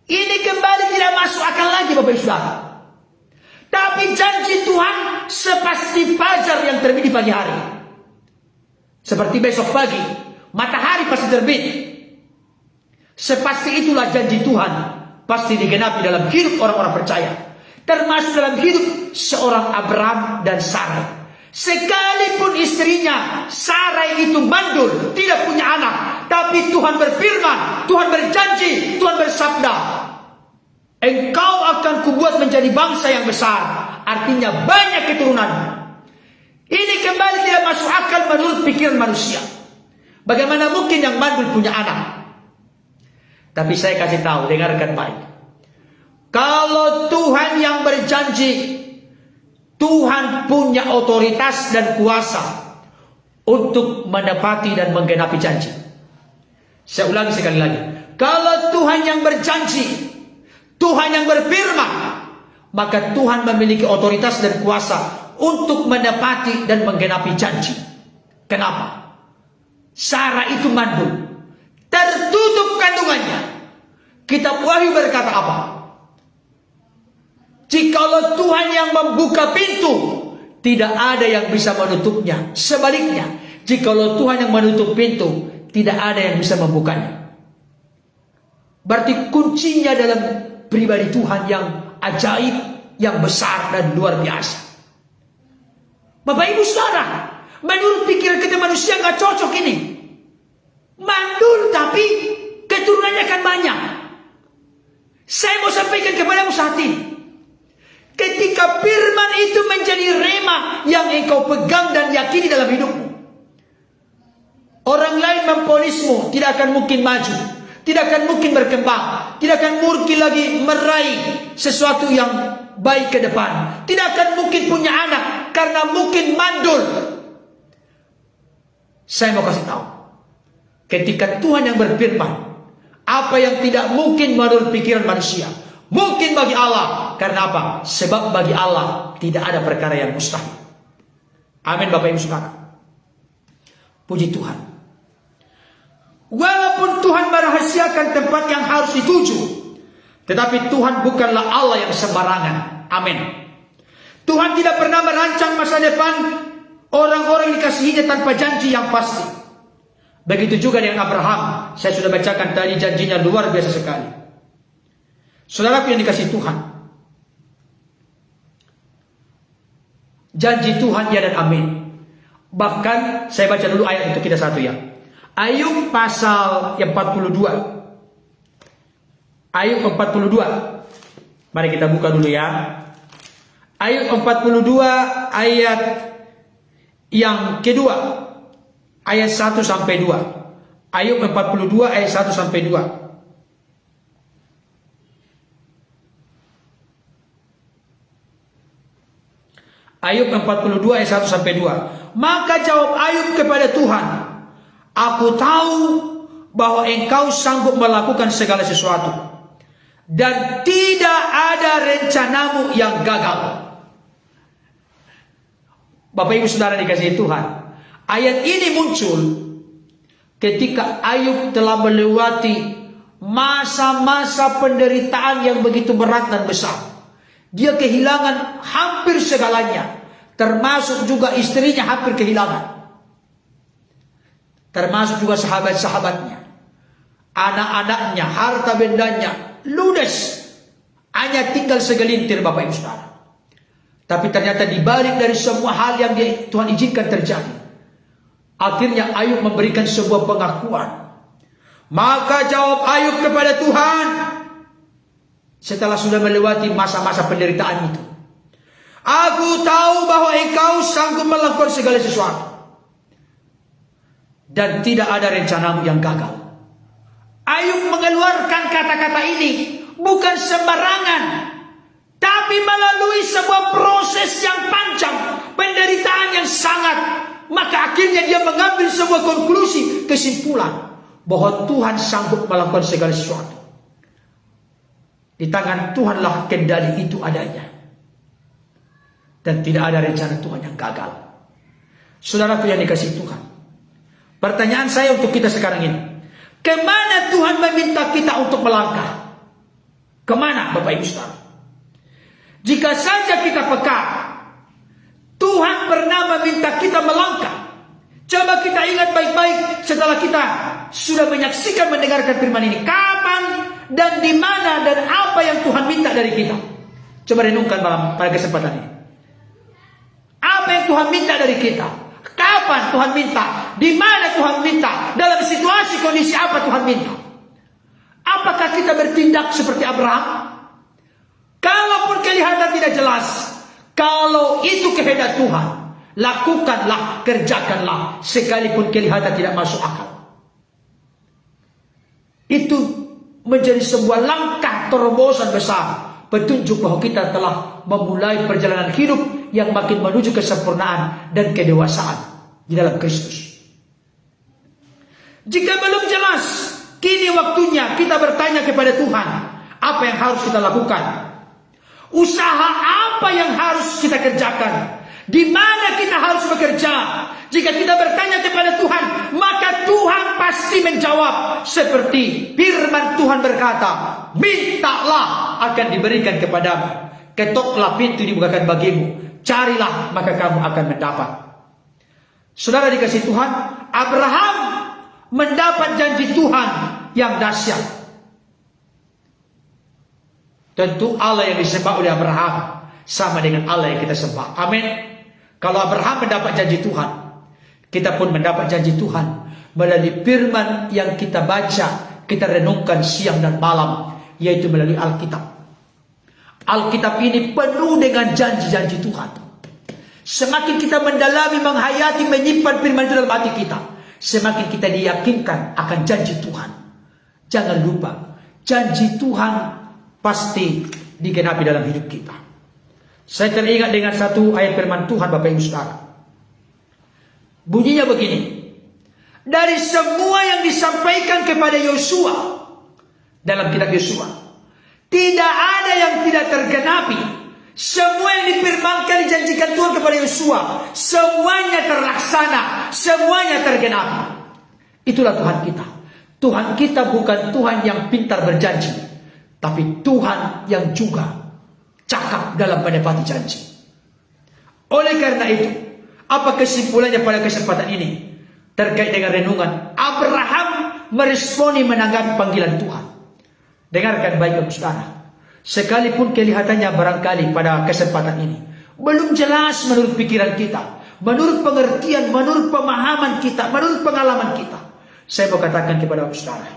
Ini kembali tidak masuk akal lagi Bapak Ibu Saudara. Tapi janji Tuhan sepasti fajar yang terbit di pagi hari. Seperti besok pagi matahari pasti terbit. Sepasti itulah janji Tuhan pasti digenapi dalam hidup orang-orang percaya, termasuk dalam hidup seorang Abraham dan Sarai. Sekalipun istrinya Sarai itu mandul, tidak punya anak, tapi Tuhan berfirman, Tuhan berjanji, Tuhan bersabda, engkau akan kubuat menjadi bangsa yang besar. Artinya banyak keturunan. Ini kembali tidak masuk akal menurut pikiran manusia. Bagaimana mungkin yang mandul punya anak? Tapi saya kasih tahu, dengarkan baik. Kalau Tuhan yang berjanji, Tuhan punya otoritas dan kuasa untuk menepati dan menggenapi janji. Saya ulangi sekali lagi. Kalau Tuhan yang berjanji, Tuhan yang berfirman, maka Tuhan memiliki otoritas dan kuasa untuk menepati dan menggenapi janji. Kenapa? Sarah itu mandul, tertutup kandungannya. Kitab Wahyu berkata apa? Jikalau Tuhan yang membuka pintu, tidak ada yang bisa menutupnya. Sebaliknya, jikalau Tuhan yang menutup pintu, tidak ada yang bisa membukanya. Berarti kuncinya dalam pribadi Tuhan yang ajaib, yang besar dan luar biasa. Bapak Ibu Saudara, menurut pikiran kita manusia nggak cocok ini. Mandul tapi keturunannya akan banyak. Saya mau sampaikan kepadamu saat ini, ketika firman itu menjadi rema yang engkau pegang dan yakini dalam hidupmu, orang lain memponismu tidak akan mungkin maju, tidak akan mungkin berkembang, tidak akan mungkin lagi meraih sesuatu yang baik ke depan, tidak akan mungkin punya anak karena mungkin mandul. Saya mau kasih tahu, ketika Tuhan yang berfirman, apa yang tidak mungkin menurut pikiran manusia mungkin bagi Allah. Karena apa? Sebab bagi Allah tidak ada perkara yang mustahil. Amin Bapak Ibu Saudara. Puji Tuhan. Walaupun Tuhan merahasiakan tempat yang harus dituju, tetapi Tuhan bukanlah Allah yang sembarangan. Amin. Tuhan tidak pernah merancang masa depan orang-orang yang dikasihinya tanpa janji yang pasti. Begitu juga dengan Abraham. Saya sudah bacakan tadi, janjinya luar biasa sekali. Saudaraku yang dikasihi Tuhan, janji Tuhan ya dan amin. Bahkan saya baca dulu ayat untuk kita satu ya. Ayub pasal yang 42. Ayub 42. Mari kita buka dulu ya. Ayub 42 ayat yang kedua. Ayat 1 sampai 2. Ayub 42 ayat 1 sampai 2. Ayub 42 ayat 1 sampai 2. Maka jawab Ayub kepada Tuhan, aku tahu bahwa engkau sanggup melakukan segala sesuatu, dan tidak ada rencanamu yang gagal. Bapak Ibu Saudara dikasihi Tuhan, ayat ini muncul ketika Ayub telah melewati masa-masa penderitaan yang begitu berat dan besar. Dia kehilangan hampir segalanya, termasuk juga istrinya hampir kehilangan, termasuk juga sahabat-sahabatnya, anak-anaknya, harta bendanya ludes, hanya tinggal segelintir Bapak Ibu Saudara. Tapi ternyata dibalik dari semua hal yang Tuhan izinkan terjadi, akhirnya Ayub memberikan sebuah pengakuan. Maka jawab Ayub kepada Tuhan setelah sudah melewati masa-masa penderitaan itu, aku tahu bahwa engkau sanggup melakukan segala sesuatu, dan tidak ada rencanamu yang gagal. Ayub mengeluarkan kata-kata ini bukan sembarangan, tapi melalui sebuah proses yang panjang, penderitaan yang sangat. Maka akhirnya dia mengambil sebuah konklusi, kesimpulan, bahwa Tuhan sanggup melakukan segala sesuatu. Di tangan Tuhanlah kendali itu adanya. Dan tidak ada rencana Tuhan yang gagal. Saudaraku yang dikasihi Tuhan, pertanyaan saya untuk kita sekarang ini, kemana Tuhan meminta kita untuk melangkah? Kemana Bapak Ibu Saudara? Jika saja kita peka, Tuhan pernah meminta kita melangkah. Coba kita ingat baik-baik setelah kita sudah menyaksikan mendengarkan firman ini. Kapan dan di mana dan apa yang Tuhan minta dari kita? Coba renungkan pada kesempatan ini. Apa yang Tuhan minta dari kita? Kapan Tuhan minta? Di mana Tuhan minta? Dalam situasi kondisi apa Tuhan minta? Apakah kita bertindak seperti Abraham? Kalaupun kelihatan tidak jelas, kalau itu kehendak Tuhan, lakukanlah, kerjakanlah, sekalipun kelihatan tidak masuk akal. Itu menjadi sebuah langkah terobosan besar, petunjuk bahwa kita telah memulai perjalanan hidup yang makin menuju kesempurnaan dan kedewasaan di dalam Kristus. Jika belum jelas, kini waktunya kita bertanya kepada Tuhan, apa yang harus kita lakukan? Usaha apa yang harus kita kerjakan? Di mana kita harus bekerja? Jika kita bertanya kepada Tuhan, maka Tuhan pasti menjawab seperti firman Tuhan berkata, mintalah akan diberikan kepadamu, ketoklah pintu dibukakan bagimu, carilah maka kamu akan mendapat. Saudara dikasihi Tuhan, Abraham mendapat janji Tuhan yang dahsyat. Tentu Allah yang disembah oleh Abraham sama dengan Allah yang kita sembah. Amin. Kalau Abraham mendapat janji Tuhan, kita pun mendapat janji Tuhan melalui firman yang kita baca, kita renungkan siang dan malam, yaitu melalui Alkitab. Alkitab ini penuh dengan janji-janji Tuhan. Semakin kita mendalami, menghayati, menyimpan firman itu dalam hati kita, semakin kita diyakinkan akan janji Tuhan. Jangan lupa, janji Tuhan pasti digenapi dalam hidup kita. Saya teringat dengan satu ayat firman Tuhan Bapak Ibu Saudara. Bunyinya begini. Dari semua yang disampaikan kepada Yosua dalam kitab Yosua, tidak ada yang tidak tergenapi. Semua yang difirmankan, dijanjikan Tuhan kepada Yosua, semuanya terlaksana, semuanya tergenapi. Itulah Tuhan kita. Tuhan kita bukan Tuhan yang pintar berjanji, tapi Tuhan yang juga cakap dalam menepati janji. Oleh karena itu, apa kesimpulannya pada kesempatan ini terkait dengan renungan? Abraham meresponi, menanggapi panggilan Tuhan. Dengarkan baik-baik saudara. Sekalipun kelihatannya barangkali pada kesempatan ini belum jelas menurut pikiran kita, menurut pengertian, menurut pemahaman kita, menurut pengalaman kita, saya mau katakan kepada saudara,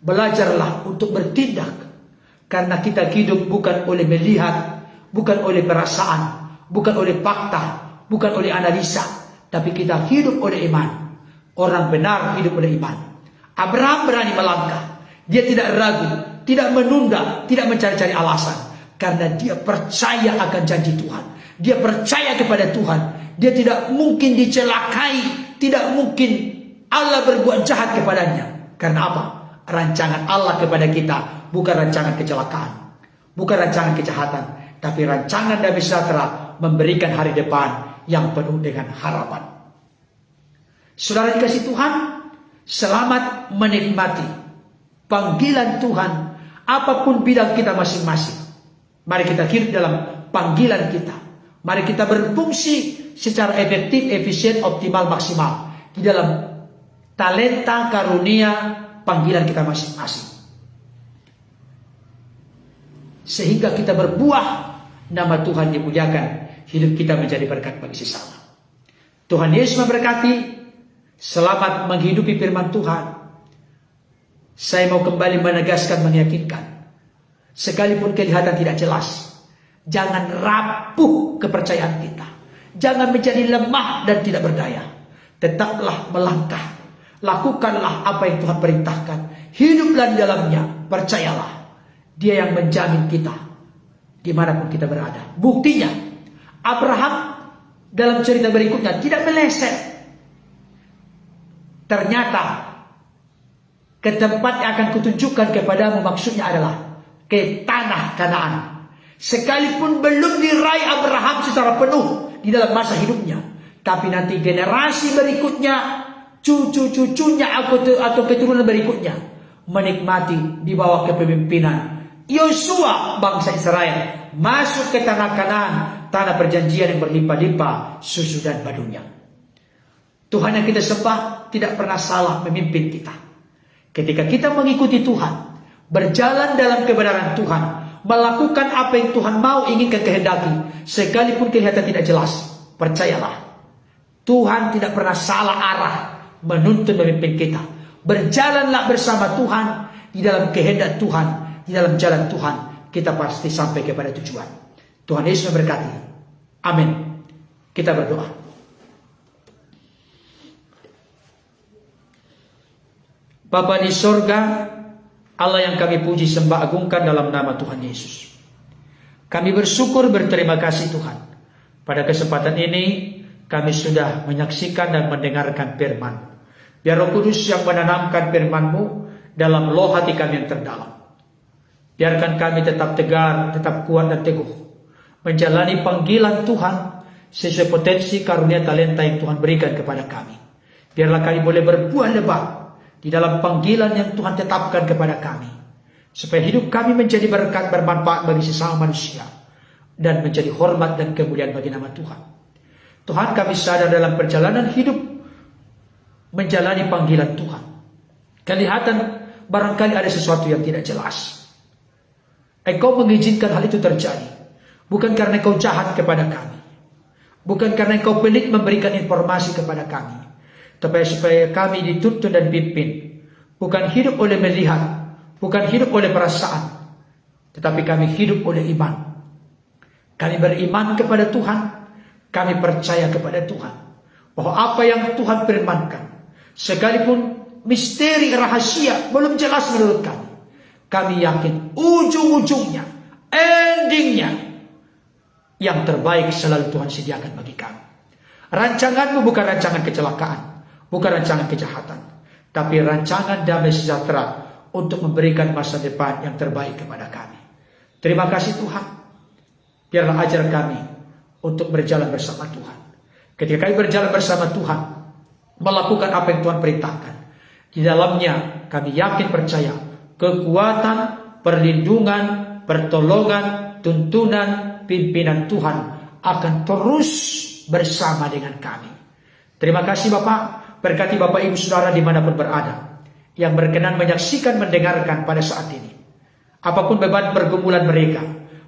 belajarlah untuk bertindak. Karena kita hidup bukan oleh melihat, bukan oleh perasaan, bukan oleh fakta, bukan oleh analisa, tapi kita hidup oleh iman. Orang benar hidup oleh iman. Abraham berani melangkah. Dia tidak ragu, tidak menunda, tidak mencari-cari alasan. Karena dia percaya akan janji Tuhan. Dia percaya kepada Tuhan. Dia tidak mungkin dicelakai, tidak mungkin Allah berbuat jahat kepadanya. Karena apa? Rancangan Allah kepada kita bukan rancangan kecelakaan, bukan rancangan kejahatan, tapi rancangan damai sejahtera, memberikan hari depan yang penuh dengan harapan. Saudara dikasihi Tuhan, selamat menikmati panggilan Tuhan, apapun bidang kita masing-masing. Mari kita hidup dalam panggilan kita. Mari kita berfungsi secara efektif, efisien, optimal, maksimal di dalam talenta, karunia, panggilan kita masing-masing. Sehingga kita berbuah, nama Tuhan dimuliakan, hidup kita menjadi berkat bagi sesama. Tuhan Yesus memberkati. Selamat menghidupi firman Tuhan. Saya mau kembali menegaskan, meyakinkan, sekalipun kelihatan tidak jelas, jangan rapuh kepercayaan kita, jangan menjadi lemah dan tidak berdaya. Tetaplah melangkah, lakukanlah apa yang Tuhan perintahkan, hiduplah di dalamnya. Percayalah, Dia yang menjamin kita dimanapun kita berada. Buktinya, Abraham dalam cerita berikutnya tidak meleset. Ternyata ke tempat yang akan kutunjukkan kepadamu, maksudnya adalah ke tanah Kanaan. Sekalipun belum diraih Abraham secara penuh di dalam masa hidupnya, tapi nanti generasi berikutnya, cucu-cucunya atau keturunan berikutnya menikmati di bawah kepemimpinan Yosua bangsa Israel masuk ke tanah Kanaan, tanah perjanjian yang berlimpah-limpah susu dan madunya. Tuhan yang kita sembah tidak pernah salah memimpin kita. Ketika kita mengikuti Tuhan, berjalan dalam kebenaran Tuhan, melakukan apa yang Tuhan mau, inginkan, kehendaki, sekalipun kelihatan tidak jelas, percayalah, Tuhan tidak pernah salah arah menuntun memimpin kita. Berjalanlah bersama Tuhan di dalam kehendak Tuhan, di dalam jalan Tuhan, kita pasti sampai kepada tujuan. Tuhan Yesus memberkati. Amin. Kita berdoa. Bapa di sorga, Allah yang kami puji sembah agungkan dalam nama Tuhan Yesus. Kami bersyukur, berterima kasih Tuhan. Pada kesempatan ini kami sudah menyaksikan dan mendengarkan firman. Biar Roh Kudus yang menanamkan firman-Mu dalam loh hati kami yang terdalam. Biarkan kami tetap tegar, tetap kuat dan teguh, menjalani panggilan Tuhan sesuai potensi karunia talenta yang Tuhan berikan kepada kami. Biarlah kami boleh berbuah lebat di dalam panggilan yang Tuhan tetapkan kepada kami, supaya hidup kami menjadi berkat, bermanfaat bagi sesama manusia, dan menjadi hormat dan kemuliaan bagi nama Tuhan. Tuhan, kami sadar dalam perjalanan hidup menjalani panggilan Tuhan, kelihatan barangkali ada sesuatu yang tidak jelas. Engkau mengizinkan hal itu terjadi, bukan karena Engkau jahat kepada kami, bukan karena Engkau pelit memberikan informasi kepada kami, tapi supaya kami dituntun dan pimpin, bukan hidup oleh melihat, bukan hidup oleh perasaan, tetapi kami hidup oleh iman. Kami beriman kepada Tuhan, kami percaya kepada Tuhan, bahwa apa yang Tuhan firmankan, sekalipun misteri rahasia belum jelas menurut kami yakin ujung-ujungnya, endingnya, yang terbaik selalu Tuhan sediakan bagi kami. Rancangan-Mu bukan rancangan kecelakaan, bukan rancangan kejahatan, tapi rancangan damai sejahtera untuk memberikan masa depan yang terbaik kepada kami. Terima kasih Tuhan. Biarlah ajar kami untuk berjalan bersama Tuhan. Ketika kami berjalan bersama Tuhan, melakukan apa yang Tuhan perintahkan, di dalamnya kami yakin percaya kekuatan, perlindungan, pertolongan, tuntunan, pimpinan Tuhan akan terus bersama dengan kami. Terima kasih Bapak. Berkati Bapak Ibu Saudara dimanapun berada, yang berkenan menyaksikan, mendengarkan pada saat ini. Apapun beban pergumulan mereka,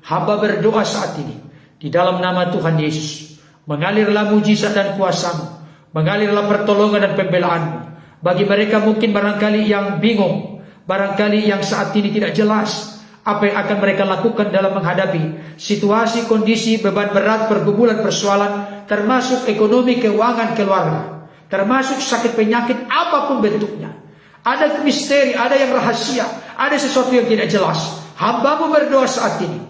hamba berdoa saat ini, di dalam nama Tuhan Yesus, mengalirlah mujizat dan kuasa-Mu, mengalirlah pertolongan dan pembelaan-Mu. Bagi mereka mungkin barangkali yang bingung, barangkali yang saat ini tidak jelas apa yang akan mereka lakukan dalam menghadapi situasi, kondisi, beban berat, pergumulan, persoalan, termasuk ekonomi, keuangan, keluarga, termasuk sakit penyakit apapun bentuknya. Ada misteri, ada yang rahasia, ada sesuatu yang tidak jelas. Hamba-Mu berdoa saat ini,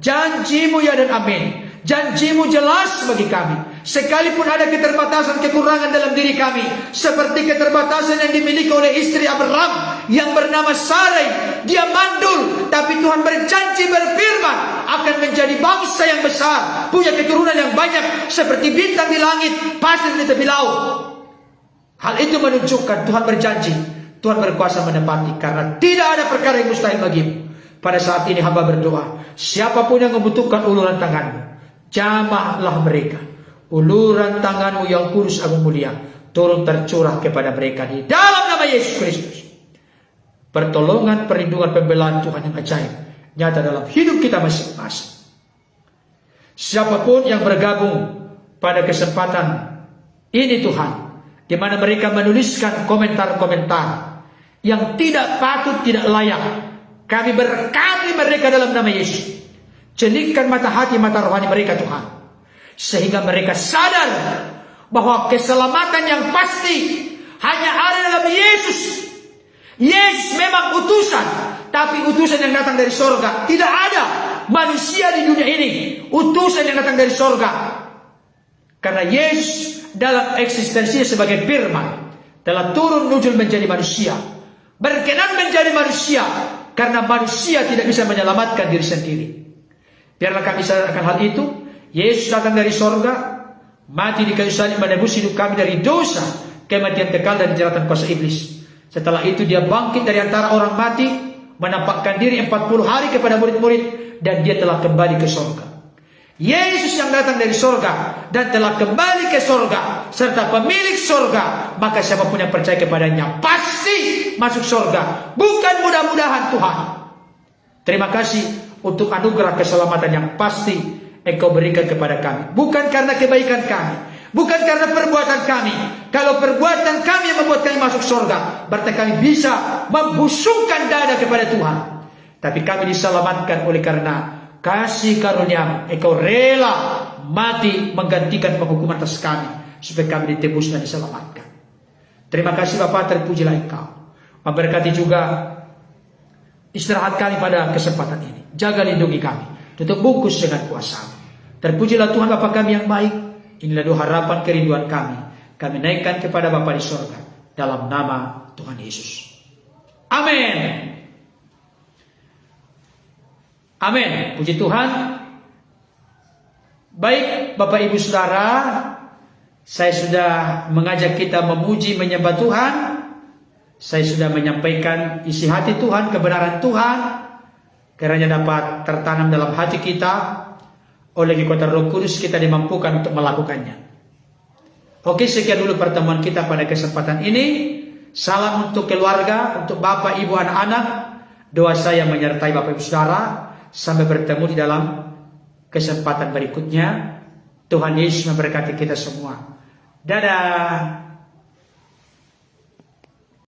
janji-Mu ya dan amin. Janji-Mu jelas bagi kami. Sekalipun ada keterbatasan, kekurangan dalam diri kami, seperti keterbatasan yang dimiliki oleh istri Abraham yang bernama Sarai. Dia mandul, tapi Tuhan berjanji, berfirman akan menjadi bangsa yang besar, punya keturunan yang banyak, seperti bintang di langit, pasir di tepi laut. Hal itu menunjukkan Tuhan berjanji, Tuhan berkuasa menepati, karena tidak ada perkara yang mustahil bagimu. Pada saat ini hamba berdoa, siapapun yang membutuhkan uluran tangan-Mu, jamahlah mereka. Uluran tangan-Mu yang kudus agung mulia turun tercurah kepada mereka di dalam nama Yesus Kristus. Pertolongan, perlindungan, pembelaan Tuhan yang ajaib nyata dalam hidup kita masing-masing. Siapapun yang bergabung pada kesempatan ini Tuhan, di mana mereka menuliskan komentar-komentar yang tidak patut, tidak layak, kami berkati mereka dalam nama Yesus. Celikkan mata hati, mata rohani mereka Tuhan, sehingga mereka sadar bahwa keselamatan yang pasti hanya ada dalam Yesus. Yesus memang utusan, tapi utusan yang datang dari sorga. Tidak ada manusia di dunia ini utusan yang datang dari sorga, karena Yesus dalam eksistensinya sebagai firman telah turun nuzul menjadi manusia, berkenan menjadi manusia, karena manusia tidak bisa menyelamatkan diri sendiri. Biarlah kami sadarkan hal itu. Yesus datang dari sorga, mati di kayu salib menebus hidup kami dari dosa, kematian kekal dan jeratan kuasa iblis. Setelah itu dia bangkit dari antara orang mati, menampakkan diri 40 hari kepada murid-murid, dan dia telah kembali ke sorga. Yesus yang datang dari sorga dan telah kembali ke sorga, serta pemilik sorga, maka siapapun yang percaya kepadanya pasti masuk sorga. Bukan mudah-mudahan Tuhan. Terima kasih untuk anugerah keselamatan yang pasti Engkau berikan kepada kami. Bukan karena kebaikan kami, bukan karena perbuatan kami. Kalau perbuatan kami yang membuat kami masuk sorga, berarti kami bisa membusungkan dada kepada Tuhan. Tapi kami diselamatkan oleh karena kasih karunia-Mu. Engkau rela mati menggantikan penghukuman atas kami, supaya kami ditebus dan diselamatkan. Terima kasih Bapa, terpujilah Engkau. Memberkati juga istirahat kami pada kesempatan ini. Jaga lindungi kami, tutup bungkus dengan kuasa-Mu. Terpujilah Tuhan Bapa kami yang baik. Inilah doa harapan kerinduan kami. Kami naikkan kepada Bapa di sorga, dalam nama Tuhan Yesus. Amin. Amin. Puji Tuhan. Baik Bapak Ibu Saudara, saya sudah mengajak kita memuji menyembah Tuhan. Saya sudah menyampaikan isi hati Tuhan, kebenaran Tuhan, kiranya dapat tertanam dalam hati kita. Oleh kekuatan Roh Kudus kita dimampukan untuk melakukannya. Oke, sekian dulu pertemuan kita pada kesempatan ini. Salam untuk keluarga, untuk Bapak, Ibu, anak-anak. Doa saya menyertai Bapak Ibu Saudara. Sampai bertemu di dalam kesempatan berikutnya. Tuhan Yesus memberkati kita semua. Dadah.